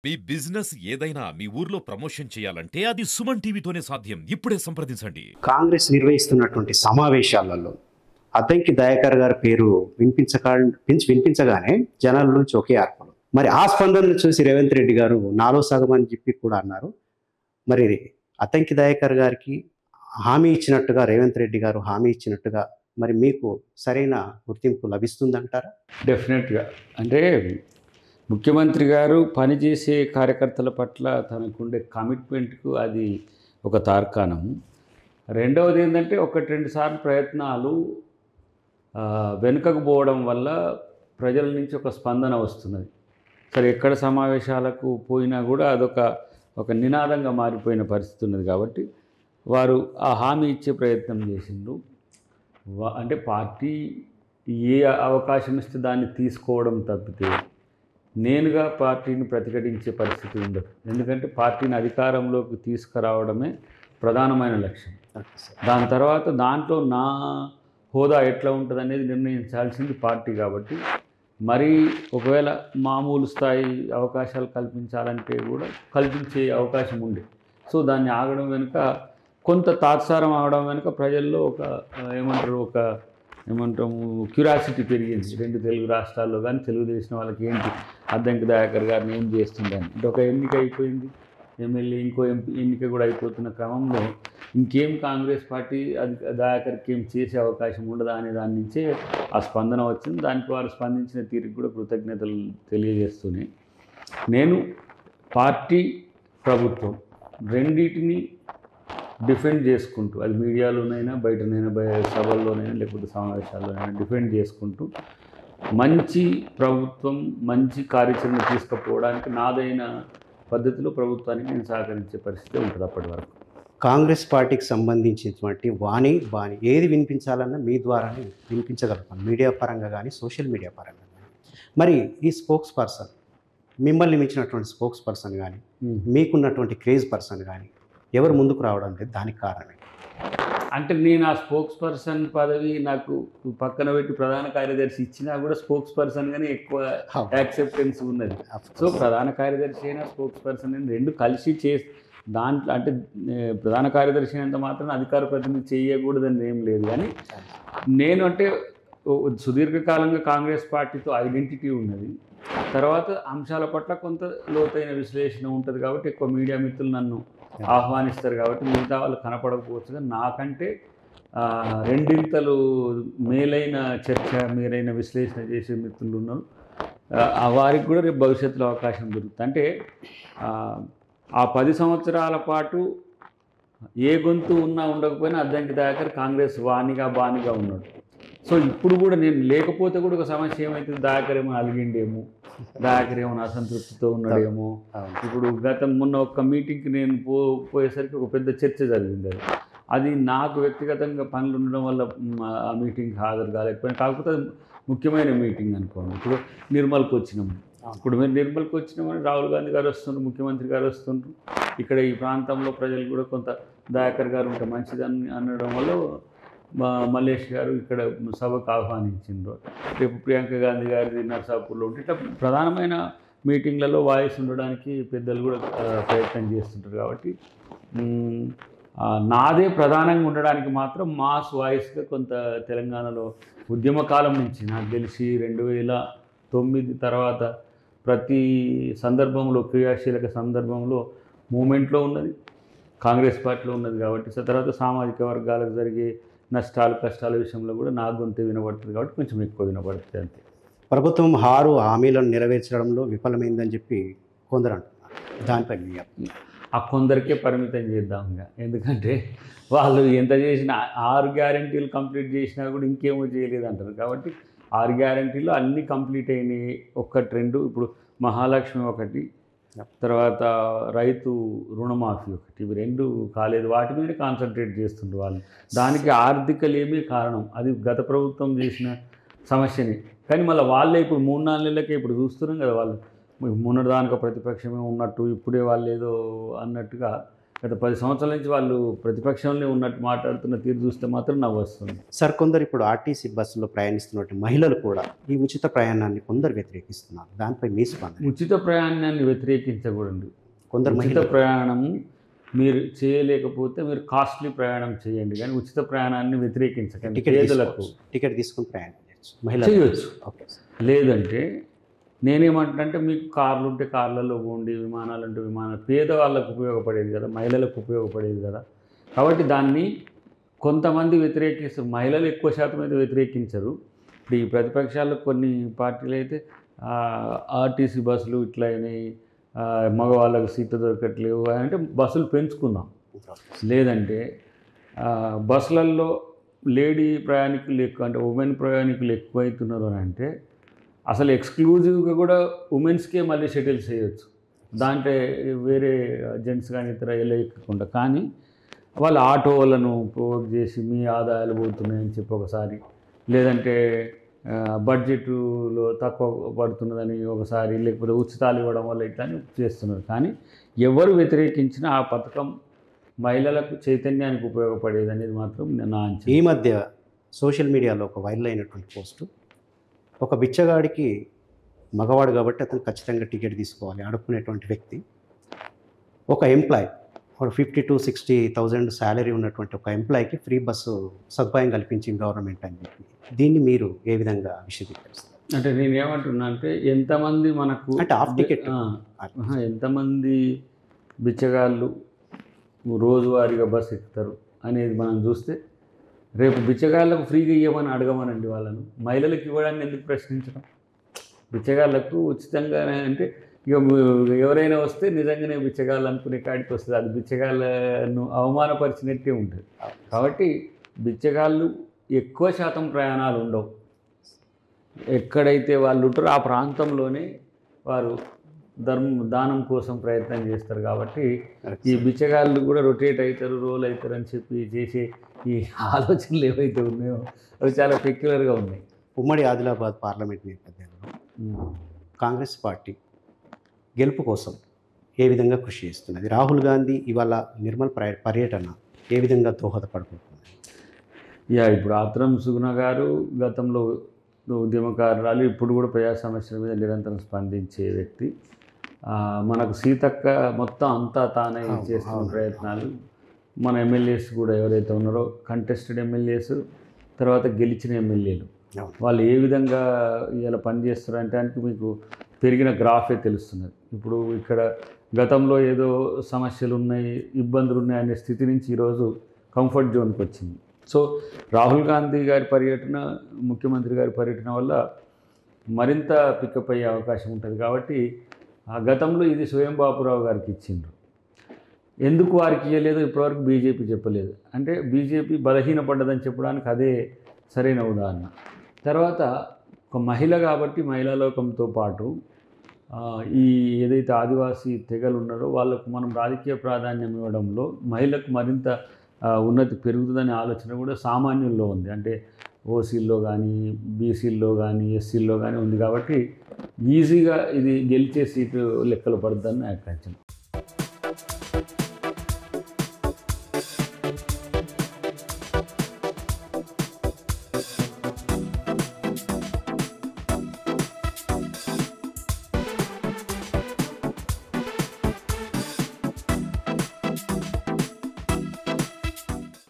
మీ business ఏదైనా మీ ఊర్లో promotion చేయాలంటే అది సుమన్ టీవీతోనే సాధ్యం. ఇప్పుడే సంప్రదించండి. కాంగ్రెస్ నిర్వహిస్తున్నటువంటి సమావేశాలలో అద్దంకి దయాకర్ గారి పేరు వినిపించగానే జనాల నుంచి ఒకే ఆర్పణం. మరి ఆ స్పందనను చూసి రేవంత్ రెడ్డి గారు నాలో సగం అని చెప్పి కూడా అన్నారు. మరి అద్దంకి దయాకర్ గారికి హామీ ఇచ్చినట్టుగా రేవంత్ రెడ్డి గారు హామీ ఇచ్చినట్టుగా మరి మీకు సరైన గుర్తింపు లభిస్తుందంటారా? డెఫినెట్గా. అంటే ముఖ్యమంత్రి గారు పనిచేసే కార్యకర్తల పట్ల తనకుండే కమిట్మెంట్కు అది ఒక తార్కాణం. రెండవది ఏంటంటే ఒకటి రెండు సార్లు ప్రయత్నాలు వెనుకకు పోవడం వల్ల ప్రజల నుంచి ఒక స్పందన వస్తున్నది. సరే, ఎక్కడ సమావేశాలకు పోయినా కూడా ఒక నినాదంగా మారిపోయిన పరిస్థితి ఉన్నది. కాబట్టి వారు ఆ హామీ ఇచ్చే ప్రయత్నం చేసిండ్రు. అంటే పార్టీ ఏ అవకాశం ఇస్తే దాన్ని తీసుకోవడం తప్పితే నేనుగా పార్టీని ప్రతిఘటించే పరిస్థితి ఉండదు. ఎందుకంటే పార్టీని అధికారంలోకి తీసుకురావడమే ప్రధానమైన లక్ష్యం. దాని తర్వాత దాంట్లో నా హోదా ఎట్లా ఉంటుంది అనేది నిర్ణయించాల్సింది పార్టీ. కాబట్టి మరి ఒకవేళ మామూలు స్థాయి అవకాశాలు కల్పించాలంటే కూడా కల్పించే అవకాశం ఉండే. సో దాన్ని ఆగడం వెనుక కొంత తాత్సారం అవడం వెనుక ప్రజల్లో ఏమంటాము క్యూరియాసిటీ పెరిగింది. రెండు తెలుగు రాష్ట్రాల్లో కానీ తెలుగుదేశం వాళ్ళకి ఏంటి అద్దంకి దయాకర్ గారిని ఏం చేస్తుందని. అంటే ఒక ఎన్నిక అయిపోయింది, ఎమ్మెల్యే ఇంకో ఎన్నిక కూడా అయిపోతున్న క్రమంలో ఇంకేం కాంగ్రెస్ పార్టీ దయాకర్కి ఏం చేసే అవకాశం ఉండదా అనే దాని నుంచే ఆ స్పందన వచ్చింది. దానికి వారు స్పందించిన తీరుకి కూడా కృతజ్ఞతలు తెలియజేస్తూనే నేను పార్టీ ప్రభుత్వం రెండింటిని డిఫెండ్ చేసుకుంటూ, అది మీడియాలోనైనా బయటనైనా సభల్లోనైనా లేకపోతే సమావేశాల్లోనైనా డిఫెండ్ చేసుకుంటూ మంచి ప్రభుత్వం మంచి కార్యాచరణ తీసుకుపోవడానికి నాదైన పద్ధతిలో ప్రభుత్వానికి నేను సహకరించే పరిస్థితి ఉంటుంది. అప్పటి వరకు కాంగ్రెస్ పార్టీకి సంబంధించినటువంటి వాణి ఏది వినిపించాలన్నా మీ ద్వారానే వినిపించగలుగుతాం, మీడియా పరంగా కానీ సోషల్ మీడియా పరంగా కానీ. మరి ఈ స్పోక్స్ పర్సన్, మిమ్మల్ని మించినటువంటి స్పోక్స్ పర్సన్ కానీ మీకున్నటువంటి క్రేజ్ పర్సన్ కానీ ఎవరు ముందుకు రావడం లేదు, దానికి కారణమే అంటే నేను ఆ స్పోక్స్ పర్సన్ పదవి నాకు పక్కన పెట్టి ప్రధాన కార్యదర్శి ఇచ్చినా కూడా స్పోక్స్ పర్సన్గానే ఎక్కువ యాక్సెప్టెన్స్ ఉన్నది. సో ప్రధాన కార్యదర్శి అయినా స్పోక్స్ పర్సన్ అయినా రెండు కలిసి దాంట్లో అంటే ప్రధాన కార్యదర్శి అయినంత మాత్రం అధికార ప్రతినిధి చేయకూడదని ఏం లేదు. కానీ నేను అంటే సుదీర్ఘకాలంగా కాంగ్రెస్ పార్టీతో ఐడెంటిటీ ఉన్నది. తర్వాత అంశాల పట్ల కొంత లోతైన విశ్లేషణ ఉంటుంది. కాబట్టి ఎక్కువ మీడియా మిత్రులు నన్ను ఆహ్వానిస్తారు. కాబట్టి మిగతా వాళ్ళు కనపడకపోవచ్చు, కానీ నాకంటే రెండింతలు మేలైన చర్చ మేలైన విశ్లేషణ చేసే మిత్రులు ఉన్నారు. వారికి కూడా రేపు భవిష్యత్తులో అవకాశం దొరుకుతుంది. అంటే ఆ 10 సంవత్సరాల పాటు ఏ గొంతు ఉన్నా ఉండకపోయినా అద్దంకి దయాకర్ కాంగ్రెస్ బానిగా ఉన్నాడు. సో ఇప్పుడు కూడా నేను లేకపోతే కూడా ఒక సమస్య ఏమవుతుంది, దయాకర్ ఏమో అలిగిండేమో, దయాకర్ ఏమో అసంతృప్తితో ఉన్నాడేమో. ఇప్పుడు మొన్న ఒక్క మీటింగ్కి నేను పోయేసరికి ఒక పెద్ద చర్చ జరిగింది. అది నాకు వ్యక్తిగతంగా పనులు ఉండడం వల్ల ఆ మీటింగ్కి హాజరు కాలేకపోయినా, కాకపోతే అది ముఖ్యమైన మీటింగ్ అనుకోండి. ఇప్పుడు నిర్మల్కి వచ్చినాము. ఇప్పుడు మీరు నిర్మల్కి వచ్చినామని రాహుల్ గాంధీ గారు వస్తుండ్రు, ముఖ్యమంత్రి గారు వస్తుండ్రు. ఇక్కడ ఈ ప్రాంతంలో ప్రజలు కూడా కొంత దయాకర్ గారు ఉంటే మంచిదని అనడం వల్ల మల్లేష్ గారు ఇక్కడ సభకు ఆహ్వానించిండ్రు. రేపు ప్రియాంక గాంధీ గారిది నర్సాపూర్లో ఉంటే ఇట్లా ప్రధానమైన మీటింగ్లలో వాయిస్ ఉండడానికి పెద్దలు కూడా ప్రయత్నం చేస్తుంటారు. కాబట్టి నాదే ప్రధానంగా ఉండడానికి మాత్రం మాస్ వాయిస్గా కొంత తెలంగాణలో ఉద్యమకాలం నుంచి నాకు తెలిసి 2009 తర్వాత ప్రతి సందర్భంలో క్రియాశీలక సందర్భంలో మూమెంట్లో ఉన్నది, కాంగ్రెస్ పార్టీలో ఉన్నది. కాబట్టి తర్వాత సామాజిక వర్గాలకు జరిగే నష్టాలు కష్టాల విషయంలో కూడా నా గొంతు వినబడుతుంది. కాబట్టి కొంచెం ఎక్కువ వినబడుతుంది అంతే. ప్రభుత్వం 6 హామీలను నెరవేర్చడంలో విఫలమైందని చెప్పి కొందరు అంటున్నారు. దానిపై ఆ కొందరికే పరిమితం చేద్దాం. ఎందుకంటే వాళ్ళు ఎంత చేసినా 6 గ్యారంటీలు కంప్లీట్ చేసినా కూడా ఇంకేమో చేయలేదు అంటారు. కాబట్టి 6 గ్యారంటీలు అన్నీ కంప్లీట్ అయినాయి. ఒక్కటి రెండు, ఇప్పుడు మహాలక్ష్మి ఒకటి, తర్వాత రైతు రుణమాఫీ ఒకటి, ఇవి 2 కాలేదు. వాటి మీద కాన్సన్ట్రేట్ చేస్తుండ్రు వాళ్ళు. దానికి ఆర్థికలేమీ కారణం, అది గత ప్రభుత్వం చేసిన సమస్యని. కానీ మళ్ళీ వాళ్ళే ఇప్పుడు 3-4 నెలలకే ఇప్పుడు చూస్తున్నాం కదా, వాళ్ళు మొన్నటిదానిక ప్రతిపక్షమే ఉన్నట్టు ఇప్పుడే వాళ్ళు ఏదో అన్నట్టుగా గత 10 సంవత్సరాల నుంచి వాళ్ళు ప్రతిపక్షంలో ఉన్నట్టు మాట్లాడుతున్న తీరు చూస్తే మాత్రం నవ్వు వస్తుంది. సార్, కొందరు ఇప్పుడు ఆర్టీసీ బస్సులో ప్రయాణిస్తున్నట్టు మహిళలు కూడా ఈ ఉచిత ప్రయాణాన్ని కొందరు వ్యతిరేకిస్తున్నారు. దానిపై మీ స్పందన? ఉచిత ప్రయాణాన్ని వ్యతిరేకించకూడదు. కొందరు ఉచిత మహిళలు ప్రయాణం మీరు చేయలేకపోతే మీరు కాస్ట్లీ ప్రయాణం చేయండి, కానీ ఉచిత ప్రయాణాన్ని వ్యతిరేకించకండి. పేదలకు టికెట్ తీసుకుని ప్రయాణం చేయొచ్చు, మహిళలు చేయొచ్చు. Okay sir. లేదంటే నేనేమంటున్నానంటే మీకు కార్లు ఉంటే కార్లలో పోండి, విమానాలు ఉంటే విమానాలు, పేదవాళ్ళకు ఉపయోగపడేది కదా, మహిళలకు ఉపయోగపడేది కదా. కాబట్టి దాన్ని కొంతమంది వ్యతిరేకిస్తారు, మహిళలు ఎక్కువ శాతం అయితే వ్యతిరేకించరు. ఇప్పుడు ఈ ప్రతిపక్షాలకు కొన్ని పార్టీలు అయితే ఆర్టీసీ బస్సులు ఇట్లా అయినాయి, మగవాళ్ళకు సీట్లు దొరకట్లేవు అంటే బస్సులు పెంచుకుందాం. లేదంటే బస్సులలో లేడీ ప్రయాణికులు ఎక్కువ, అంటే ఉమెన్ ప్రయాణికులు ఎక్కువైతున్నారు అని అంటే అసలు ఎక్స్క్లూజివ్గా కూడా ఉమెన్స్కే మళ్ళీ షటిల్స్ చేయొచ్చు, దాంట్లో వేరే జెంట్స్ కానీ ఇతర వెళ్ళకుండా. కానీ వాళ్ళు ఆటోలను ప్రొవోక్ చేసి మీ ఆదాయాలు పోతున్నాయని చెప్పి ఒకసారి, లేదంటే బడ్జెట్లో తక్కువ పడుతున్నదని ఒకసారి, లేకపోతే ఉచితాలు ఇవ్వడం వల్ల ఇట్లా చేస్తున్నారు. కానీ ఎవరు వ్యతిరేకించినా ఆ పథకం మహిళలకు చైతన్యానికి ఉపయోగపడేది అనేది మాత్రం నా అంచనా. ఈ మధ్య సోషల్ మీడియాలో ఒక వైరల్ అయినటువంటి పోస్టు, ఒక బిచ్చగాడికి మగవాడు కాబట్టి అతను ఖచ్చితంగా టికెట్ తీసుకోవాలి అడుక్కునేటువంటి వ్యక్తి, ఒక ఎంప్లాయ్, ఒక 50,000 to 60,000 శాలరీ ఉన్నటువంటి ఒక ఎంప్లాయ్కి ఫ్రీ బస్సు సదుపాయం కల్పించింది గవర్నమెంట్ అని చెప్పి, దీన్ని మీరు ఏ విధంగా విశదీకరిస్తారు? అంటే నేను ఏమంటున్నా అంటే ఎంతమంది మనకు అంటే హాఫ్ టికెట్ ఎంతమంది బిచ్చగాళ్ళు రోజువారీగా బస్సు ఎక్కుతారు అనేది మనం చూస్తే, రేపు బిచ్చగాళ్ళకు ఫ్రీగా ఇవ్వమని అడగమనండి వాళ్ళను, మహిళలకు ఇవ్వడాన్ని ఎందుకు ప్రశ్నించడం? బిచ్చగాళ్ళకు ఉచితంగానే అంటే ఇక ఎవరైనా వస్తే నిజంగానే బిచ్చగాళ్ళు అనుకునే కాడికి వస్తుంది, అది బిచ్చగాళ్ళను అవమానపరిచినట్టే ఉంటుంది. కాబట్టి బిచ్చగాళ్ళు ఎక్కువ శాతం ప్రయాణాలు ఉండవు, ఎక్కడైతే వాళ్ళు ఉంటారో ఆ ప్రాంతంలోనే వారు దానం కోసం ప్రయత్నం చేస్తారు. కాబట్టి ఈ బిచ్చగాళ్ళు కూడా రొటేట్ అవుతారు, రోల్ అవుతారు అని చెప్పి చేసే ఈ ఆలోచనలు ఏవైతే ఉన్నాయో అవి చాలా పెక్యులర్గా ఉన్నాయి. ఉమ్మడి ఆదిలాబాద్ పార్లమెంట్ నేపథ్యంలో కాంగ్రెస్ పార్టీ గెలుపు కోసం ఏ విధంగా కృషి చేస్తున్నది? రాహుల్ గాంధీ ఇవాళ నిర్మల్ పర్యటన ఏ విధంగా దోహదపడుతుంది? ఇప్పుడు ఆత్రం సుగుణ గారు గతంలో ఉద్యమకారురాలు, ఇప్పుడు కూడా ప్రజా సమస్యల మీద నిరంతరం స్పందించే వ్యక్తి. మనకు సీతక్క మొత్తం అంతా తానే చేస్తున్న ప్రయత్నాలు, మన ఎమ్మెల్యేస్ కూడా ఎవరైతే ఉన్నారో కంటెస్టెడ్ ఎమ్మెల్యేస్, తర్వాత గెలిచిన ఎమ్మెల్యేలు, వాళ్ళు ఏ విధంగా ఇలా పనిచేస్తారంటే దానికి మీకు పెరిగిన గ్రాఫే తెలుస్తున్నది. ఇప్పుడు ఇక్కడ గతంలో ఏదో సమస్యలు ఉన్నాయి, ఇబ్బందులు ఉన్నాయి అనే స్థితి నుంచి ఈరోజు కంఫర్ట్ జోన్కి వచ్చింది. సో రాహుల్ గాంధీ గారి పర్యటన, ముఖ్యమంత్రి గారి పర్యటన వల్ల మరింత పికప్ అయ్యే అవకాశం ఉంటుంది. కాబట్టి ఆ గతంలో ఇది స్వయం బాపురావు గారికి ఇచ్చిండ్రు, ఎందుకు వారికి ఇవ్వలేదు ఇప్పటివరకు బీజేపీ చెప్పలేదు. అంటే బీజేపీ బలహీనపడ్డదని చెప్పడానికి అదే సరైన ఉదాహరణ. తర్వాత ఒక మహిళ కాబట్టి మహిళా లోకంతో పాటు ఈ ఏదైతే ఆదివాసీ తెగలు ఉన్నారో వాళ్ళకు మనం రాజకీయ ప్రాధాన్యం ఇవ్వడంలో మహిళకు మరింత ఉన్నతి పెరుగుతుందనే ఆలోచన కూడా సామాన్యుల్లో ఉంది. అంటే ఓసీల్లో కానీ, బీసీల్లో కానీ, ఎస్సీల్లో కానీ ఉంది. కాబట్టి ఈజీగా ఇది గెలిచే సీటు లెక్కలు పడుతుందని నాకు అంచనా.